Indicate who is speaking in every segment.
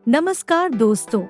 Speaker 1: नमस्कार दोस्तों,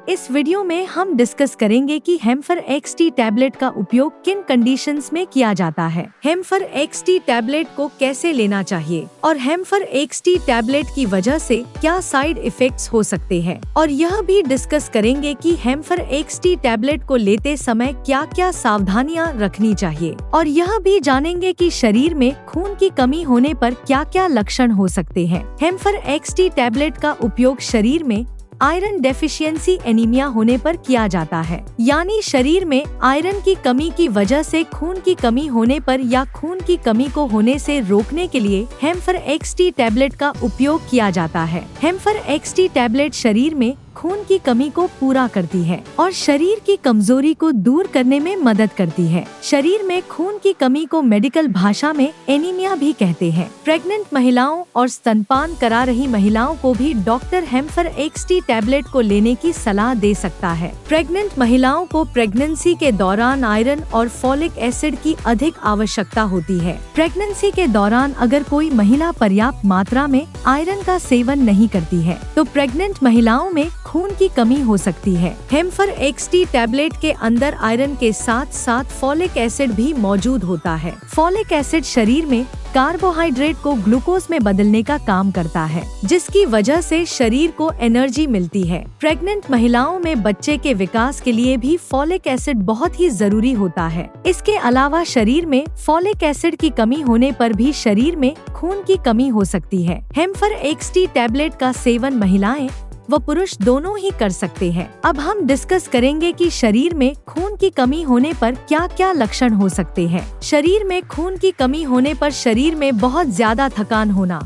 Speaker 1: इस वीडियो में हम डिस्कस करेंगे कि हेम्फर एक्सटी टैबलेट का उपयोग किन कंडीशंस में किया जाता है, हेम्फर एक्सटी टैबलेट को कैसे लेना चाहिए और हेम्फर एक्सटी टैबलेट की वजह से क्या साइड इफेक्ट्स हो सकते हैं। और यह भी डिस्कस करेंगे कि हेम्फर एक्सटी टैबलेट को लेते समय क्या क्या सावधानियां रखनी चाहिए और यह भी जानेंगे कि शरीर में खून की कमी होने पर क्या क्या लक्षण हो सकते हैं। हेम्फर एक्सटी टैबलेट का उपयोग शरीर में आयरन डेफिशिएंसी एनीमिया होने पर किया जाता है, यानी शरीर में आयरन की कमी की वजह से खून की कमी होने पर या खून की कमी को होने से रोकने के लिए हेम्फर एक्सटी टैबलेट का उपयोग किया जाता है। हेम्फर एक्सटी टैबलेट शरीर में खून की कमी को पूरा करती है और शरीर की कमजोरी को दूर करने में मदद करती है। शरीर में खून की कमी को मेडिकल भाषा में एनीमिया भी कहते हैं। प्रेग्नेंट महिलाओं और स्तनपान करा रही महिलाओं को भी डॉक्टर हेम्फर एक्सटी टैबलेट को लेने की सलाह दे सकता है। प्रेग्नेंट महिलाओं को प्रेगनेंसी के दौरान आयरन और फॉलिक एसिड की अधिक आवश्यकता होती है। प्रेगनेंसी के दौरान अगर कोई महिला पर्याप्त मात्रा में आयरन का सेवन नहीं करती है तो प्रेग्नेंट महिलाओं में खून की कमी हो सकती है। हेम्फर एक्सटी टैबलेट के अंदर आयरन के साथ साथ फॉलिक एसिड भी मौजूद होता है। फॉलिक एसिड शरीर में कार्बोहाइड्रेट को ग्लूकोज में बदलने का काम करता है, जिसकी वजह से शरीर को एनर्जी मिलती है। प्रेग्नेंट महिलाओं में बच्चे के विकास के लिए भी फॉलिक एसिड बहुत ही जरूरी होता है। इसके अलावा शरीर में फॉलिक एसिड की कमी होने पर भी शरीर में खून की कमी हो सकती है। हेम्फर एक्सटी टैबलेट का सेवन महिलाएं व पुरुष दोनों ही कर सकते हैं। अब हम डिस्कस करेंगे कि शरीर में खून की कमी होने पर क्या क्या लक्षण हो सकते हैं। शरीर में खून की कमी होने पर शरीर में बहुत ज्यादा थकान होना,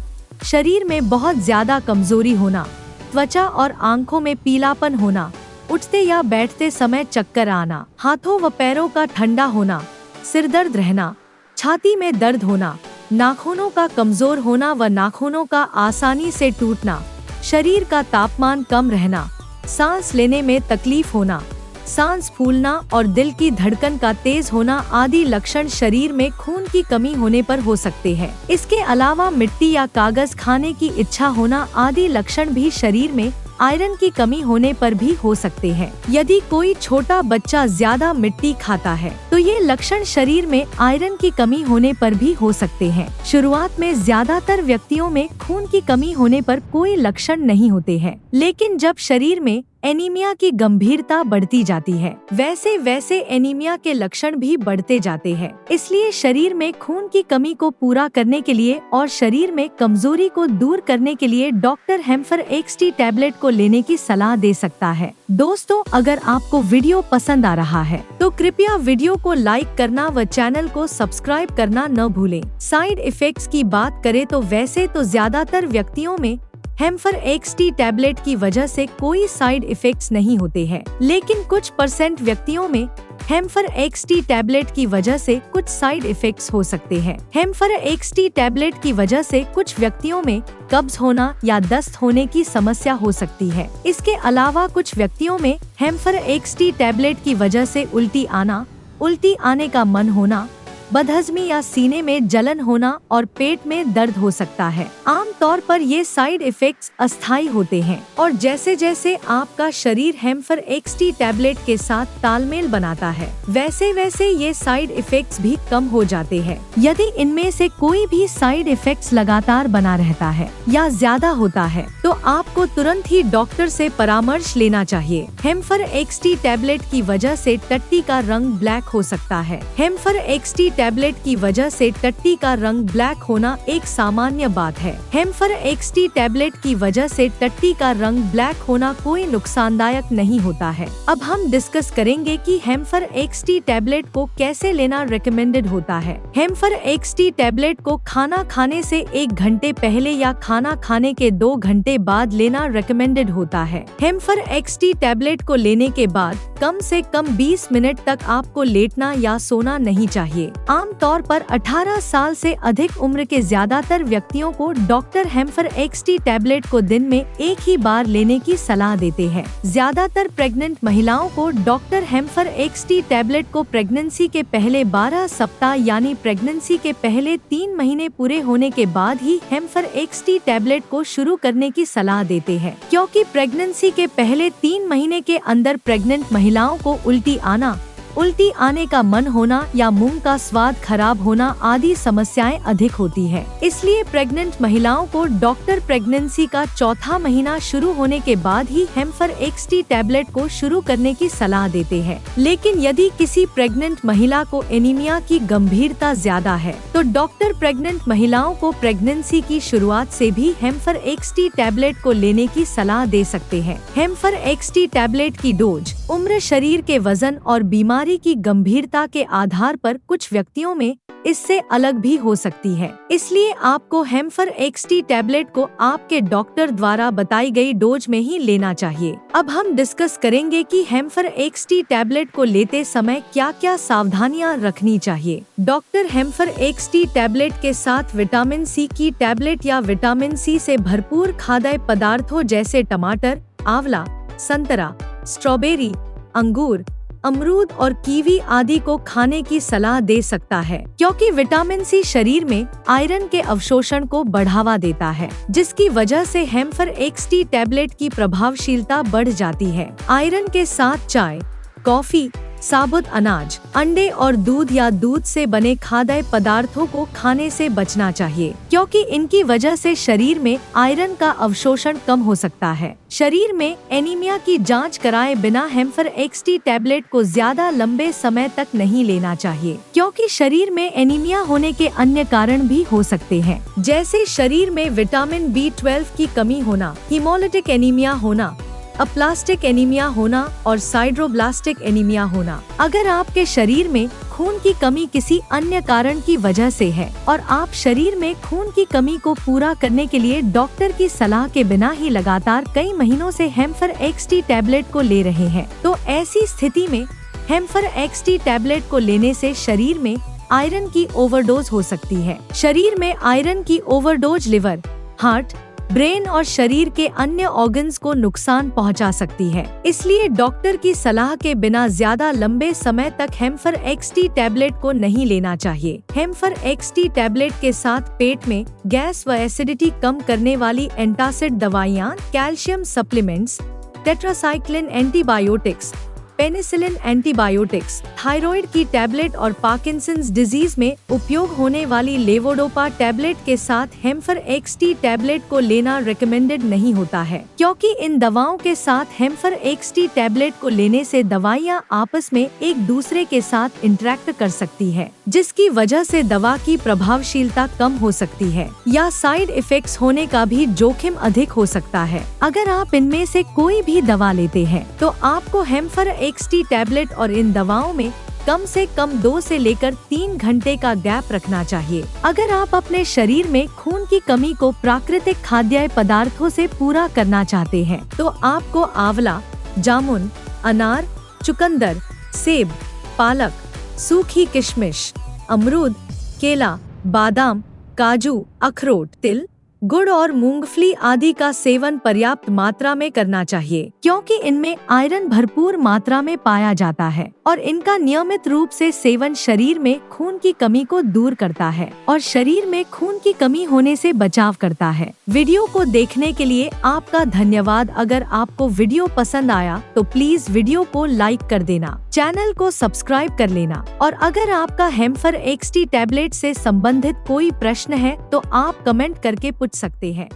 Speaker 1: शरीर में बहुत ज्यादा कमजोरी होना, त्वचा और आंखों में पीलापन होना, उठते या बैठते समय चक्कर आना, हाथों व पैरों का ठंडा होना, सिर दर्द रहना, छाती में दर्द होना, नाखूनों का कमजोर होना व नाखूनों का आसानी से टूटना, शरीर का तापमान कम रहना, सांस लेने में तकलीफ होना, सांस फूलना और दिल की धड़कन का तेज होना आदि लक्षण शरीर में खून की कमी होने पर हो सकते हैं। इसके अलावा मिट्टी या कागज खाने की इच्छा होना आदि लक्षण भी शरीर में आयरन की कमी होने पर भी हो सकते हैं। यदि कोई छोटा बच्चा ज्यादा मिट्टी खाता है तो ये लक्षण शरीर में आयरन की कमी होने पर भी हो सकते हैं। शुरुआत में ज्यादातर व्यक्तियों में खून की कमी होने पर कोई लक्षण नहीं होते हैं, लेकिन जब शरीर में एनीमिया की गंभीरता बढ़ती जाती है वैसे वैसे एनीमिया के लक्षण भी बढ़ते जाते हैं। इसलिए शरीर में खून की कमी को पूरा करने के लिए और शरीर में कमजोरी को दूर करने के लिए डॉक्टर हेम्फर एक्सटी टैबलेट को लेने की सलाह दे सकता है। दोस्तों, अगर आपको वीडियो पसंद आ रहा है तो कृपया वीडियो को लाइक करना व चैनल को सब्सक्राइब करना न भूलें। साइड इफेक्ट्स की बात करें तो वैसे तो ज्यादातर व्यक्तियों में हेम्फर एक्सटी टैबलेट की वजह से कोई साइड इफेक्ट्स नहीं होते हैं, लेकिन कुछ % व्यक्तियों में हेम्फर एक्सटी टैबलेट की वजह से कुछ साइड इफेक्ट्स हो सकते हैं। हेम्फर एक्सटी टैबलेट की वजह से कुछ व्यक्तियों में कब्ज होना या दस्त होने की समस्या हो सकती है। इसके अलावा कुछ व्यक्तियों में हेम्फर एक्सटी टैबलेट की वजह से उल्टी आने का मन होना, बदहजमी या सीने में जलन होना और पेट में दर्द हो सकता है। आम तौर पर ये साइड इफेक्ट्स अस्थायी होते हैं और जैसे जैसे आपका शरीर हेम्फर एक्सटी टैबलेट के साथ तालमेल बनाता है वैसे वैसे ये साइड इफेक्ट्स भी कम हो जाते हैं। यदि इनमें से कोई भी साइड इफेक्ट्स लगातार बना रहता है या ज्यादा होता है तो आपको तुरंत ही डॉक्टर से परामर्श लेना चाहिए। हेम्फर एक्सटी टैबलेट की वजह से टट्टी का रंग ब्लैक हो सकता है। हेम्फर एक्सटी टैबलेट की वजह से टट्टी का रंग ब्लैक होना एक सामान्य बात है। हेम्फर एक्सटी टैबलेट की वजह से टट्टी का रंग ब्लैक होना कोई नुकसानदायक नहीं होता है। अब हम डिस्कस करेंगे कि हेम्फर एक्सटी टैबलेट को कैसे लेना रिकमेंडेड होता है। हेम्फर एक्सटी टैबलेट को खाना खाने से 1 घंटे पहले या खाना खाने के 2 घंटे बाद लेना रिकमेंडेड होता है। हेम्फर एक्सटी टैबलेट को लेने के बाद कम से कम 20 मिनट तक आपको लेटना या सोना नहीं चाहिए। आमतौर पर 18 साल से अधिक उम्र के ज्यादातर व्यक्तियों को डॉक्टर हेम्फर एक्सटी टैबलेट को दिन में एक ही बार लेने की सलाह देते हैं। ज्यादातर प्रेग्नेंट महिलाओं को डॉक्टर हेम्फर एक्सटी टैबलेट को प्रेगनेंसी के पहले 12 सप्ताह यानी प्रेगनेंसी के पहले 3 महीने पूरे होने के बाद ही हेम्फर एक्सटी टैबलेट को शुरू करने की सलाह देते हैं, क्योंकि प्रेगनेंसी के पहले 3 महीने के अंदर प्रेग्नेंट महिलाओं को उल्टी आने का मन होना या मुंह का स्वाद खराब होना आदि समस्याएं अधिक होती है। इसलिए प्रेग्नेंट महिलाओं को डॉक्टर प्रेगनेंसी का चौथा महीना शुरू होने के बाद ही हेम्फर एक्सटी टैबलेट को शुरू करने की सलाह देते हैं। लेकिन यदि किसी प्रेग्नेंट महिला को एनीमिया की गंभीरता ज्यादा है तो डॉक्टर प्रेग्नेंट महिलाओं को प्रेगनेंसी की शुरुआत से भी हेम्फर एक्सटी टैबलेट को लेने की सलाह दे सकते हैं। हेम्फर एक्सटी टैबलेट की डोज उम्र, शरीर के वजन और बीमारी की गंभीरता के आधार पर कुछ व्यक्तियों में इससे अलग भी हो सकती है। इसलिए आपको हेम्फर एक्सटी टैबलेट को आपके डॉक्टर द्वारा बताई गई डोज में ही लेना चाहिए। अब हम डिस्कस करेंगे कि हेम्फर एक्सटी टैबलेट को लेते समय क्या क्या सावधानियां रखनी चाहिए। डॉक्टर हेम्फर एक्सटी टैबलेट के साथ विटामिन सी की टैबलेट या विटामिन सी से भरपूर खाद्य पदार्थों जैसे टमाटर, आंवला, संतरा, स्ट्रॉबेरी, अंगूर, अमरूद और कीवी आदि को खाने की सलाह दे सकता है, क्योंकि विटामिन सी शरीर में आयरन के अवशोषण को बढ़ावा देता है, जिसकी वजह से हेम्फर एक्सटी टैबलेट की प्रभावशीलता बढ़ जाती है। आयरन के साथ चाय, कॉफी, साबुत अनाज, अंडे और दूध या दूध से बने खाद्य पदार्थों को खाने से बचना चाहिए, क्योंकि इनकी वजह से शरीर में आयरन का अवशोषण कम हो सकता है। शरीर में एनीमिया की जांच कराए बिना हेम्फर एक्सटी टैबलेट को ज्यादा लंबे समय तक नहीं लेना चाहिए, क्योंकि शरीर में एनीमिया होने के अन्य कारण भी हो सकते हैं, जैसे शरीर में विटामिन B12 की कमी होना, हीमोलिटिक एनीमिया होना, अप्लास्टिक एनीमिया होना और साइड्रोब्लास्टिक एनीमिया होना। अगर आपके शरीर में खून की कमी किसी अन्य कारण की वजह से है और आप शरीर में खून की कमी को पूरा करने के लिए डॉक्टर की सलाह के बिना ही लगातार कई महीनों से हेम्फर एक्सटी टैबलेट को ले रहे हैं, तो ऐसी स्थिति में हेम्फर एक्सटी टैबलेट को लेने से शरीर में आयरन की ओवरडोज हो सकती है। शरीर में आयरन की ओवरडोज लिवर, हार्ट, ब्रेन और शरीर के अन्य ऑर्गन्स को नुकसान पहुंचा सकती है। इसलिए डॉक्टर की सलाह के बिना ज्यादा लंबे समय तक हेम्फर एक्सटी टैबलेट को नहीं लेना चाहिए। हेम्फर एक्सटी टैबलेट के साथ पेट में गैस व एसिडिटी कम करने वाली एंटासिड दवाइयाँ, calcium supplements, tetracycline antibiotics, penicillin antibiotics, thyroid की टैबलेट और पार्किंसंस डिजीज में उपयोग होने वाली लेवोडोपा टैबलेट के साथ हेम्फर एक्सटी टैबलेट को लेना रिकमेंडेड नहीं होता है, क्योंकि इन दवाओं के साथ हेम्फर एक्सटी टैबलेट को लेने से दवाइयां आपस में एक दूसरे के साथ इंटरेक्ट कर सकती है, जिसकी वजह से दवा की प्रभावशीलता कम हो सकती है या साइड इफेक्ट्स होने का भी जोखिम अधिक हो सकता है। अगर आप इनमें से कोई भी दवा लेते हैं तो आपको हेम्फर एक्सटी टैबलेट और इन दवाओं में कम से कम 2 से लेकर 3 घंटे का गैप रखना चाहिए। अगर आप अपने शरीर में खून की कमी को प्राकृतिक खाद्य पदार्थों से पूरा करना चाहते हैं तो आपको आंवला, जामुन, अनार, चुकंदर, सेब, पालक, सूखी किशमिश, अमरूद, केला, बादाम, काजू, अखरोट, तिल, गुड़ और मूंगफली आदि का सेवन पर्याप्त मात्रा में करना चाहिए, क्योंकि इनमें आयरन भरपूर मात्रा में पाया जाता है और इनका नियमित रूप से सेवन शरीर में खून की कमी को दूर करता है और शरीर में खून की कमी होने से बचाव करता है। वीडियो को देखने के लिए आपका धन्यवाद। अगर आपको वीडियो पसंद आया तो प्लीज वीडियो को लाइक कर देना, चैनल को सब्सक्राइब कर लेना और अगर आपका हेम्फर एक्सटी टैबलेट से संबंधित कोई प्रश्न है तो आप कमेंट करके पूछ सकते हैं।